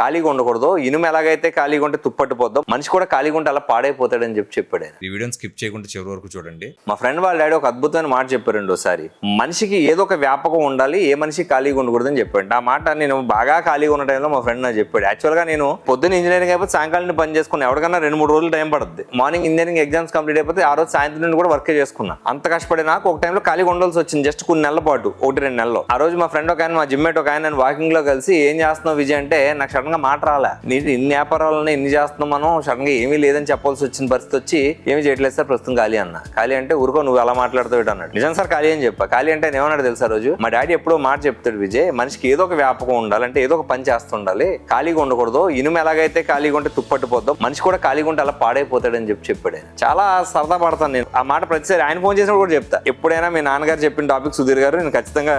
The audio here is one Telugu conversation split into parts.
ఖాళీగా ఉండకూడదు. ఇనుము ఎలాగైతే ఖాళీగా ఉంటే తుప్పట్టిపోద్దో, మనిషి కూడా ఖాళీగా ఉంటే అలా పాడైపోతాడని చెప్పాడు ఆయన. ఈ వీడియోని స్కిప్ చేయకుండా చివరి వరకు చూడండి. మా ఫ్రెండ్ వాళ్ళ డాడీ ఒక అద్భుతమైన మాట చెప్పారండి ఒకసారి. మనిషికి ఏదో ఒక వ్యాపకం ఉండాలి, ఏ మనిషి ఖాళీగా ఉండకూడదని చెప్పాడు. ఆ మాట నేను బాగా ఖాళీగా ఉన్న టైంలో మా ఫ్రెండ్ నాకు చెప్పాడు. యాక్చువల్గా నేను పొద్దున్న ఇంజనీరింగ్ అయిపోతే సాయంకాలం పని చేసుకున్నాను. ఎవరికన్నా 2-3 రోజులు టైం పడుతుంది. మార్నింగ్ ఇంజనీరింగ్ ఎగ్జామ్స్ కంప్లీట్ అయిపోతే ఆ రోజు సాయంత్రం నుండి కూడా వర్క్ చేసుకున్నా. అంత కష్టపడి నాకు ఒక టైంలో ఖాళీగా ఉండాల్సి వచ్చింది. జస్ట్ కొన్ని నెలల పాటు, 1-2 నెలలు. ఆ రోజు మా ఫ్రెండ్ ఒక ఆయన, మా జిమ్మేట్ ఒక ఆయన వాకింగ్ లో కలిసి ఏం చేస్తున్నావు విజయ్ అంటే, నాకు సడన్ గా మాట రాలే. నీకు ఇన్ని వ్యాపారాలను ఎన్ని చేస్తున్నాం, మనం సడన్ గా ఏమీ లేదని చెప్పాల్సి వచ్చిన పరిస్థితి వచ్చి, ఏమీ చేయట్లేదు సార్ ప్రస్తుతం ఖాళీ అన్న. ఖాళీ అంటే ఊరుకో నువ్వు ఎలా మాట్లాడుతావు అన్నాడు. నిజం సార్ ఖాళీ అని చెప్పా. ఖాళీ అంటే ఏమన్నాడు తెలుసా రోజు, మా డాడీ ఎప్పుడో మాట చెప్తాడు, విజయ్ మనిషికి ఏదో ఒక వ్యాపకం ఉండాలంటే ఏదో ఒక పని చేస్తుండాలి, ఖాళీగా ఉండకూడదు. ఇనుము ఎలాగైతే ఖాళీగా ఉంటే తుప్పట్టిపోద్దో, మనిషి కూడా ఖాళీగా ఉంటే అలా పాడైపోతాడని చెప్పాడు ఆయన. చాలా సరదా పడతాను నేను ఆ మాట. ప్రతిసారి ఆయన ఫోన్ చేసినప్పుడు కూడా చెప్తా, ఎప్పుడైనా మీ నాన్నగారు చెప్పిన టాపిక్ సుధీర్ గారు నేను ఖచ్చితంగా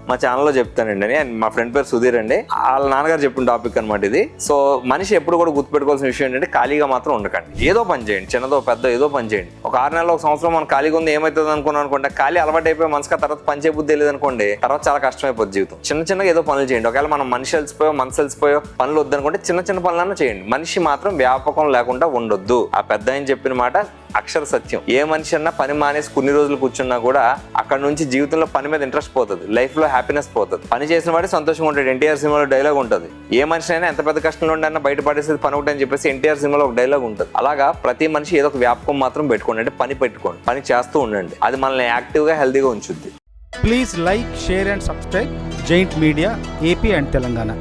మా ఛానల్లో చెప్తానండి అని. మా ఫ్రెండ్ పేరు సుధీర్ అండి, వాళ్ళ నాన్నగారు చెప్పిన టాపిక్ అనమాట ఇది. సో మనిషి ఎప్పుడు కూడా గుర్తుపెట్టుకోవాల్సిన విషయం ఏంటంటే, ఖాళీగా మాత్రం ఉండకండి. ఏదో పని చేయండి, చిన్నదో పెద్ద ఏదో పని చేయండి. ఒక 6 నెలలు, 1 సంవత్సరం మనం ఖాళీగా ఉంది ఏమవుతుంది అనుకుంటే, ఖాళీ అలవాటు అయిపోయి మనసుగా తర్వాత పని చేయబుద్ధి తెలియదు అనుకోండి, తర్వాత చాలా కష్టమైపోద్ది జీవితం. చిన్నగా ఏదో పనులు చేయండి. ఒకవేళ మనం మనసు అలసిపోయో పనులు వద్దనుకుంటే చిన్న పనులన్నా చేయండి. మనిషి మాత్రం వ్యాపకం లేకుండా ఉండొద్దు. ఆ పెద్ద ఆయన చెప్పిన మాట అక్షర సత్యం. ఏ మనిషి అన్నా పని మానేసి కొన్ని రోజులు కూర్చున్నా కూడా అక్కడ నుంచి జీవితంలో పని మీద ఇంట్రెస్ట్ పోతుంది, లైఫ్ లో హ్యాపీనెస్ పోతుంది. పని చేసిన వాడి సంతోషంగా ఉంటాడు. ఎన్టీఆర్ సినిమాలో డైలాగ్ ఉంటుంది, ఏ మనిషి అయినా ఎంత పెద్ద కష్టంలో ఉండైనా బయటపడేసేది పని ఒకటి అని చెప్పేసి ఎన్టీఆర్ సినిమాలో ఒక డైలాగ్ ఉంటుంది. అలాగా ప్రతి మనిషి ఏదో ఒక వ్యాపకం మాత్రం పెట్టుకోండి, అంటే పని పెట్టుకోండి, పని చేస్తూ ఉండండి. అది మనల్ని యాక్టివ్ గా హెల్తీగా ఉంచుద్ది. Please like, share and subscribe giant media AP and Telangana.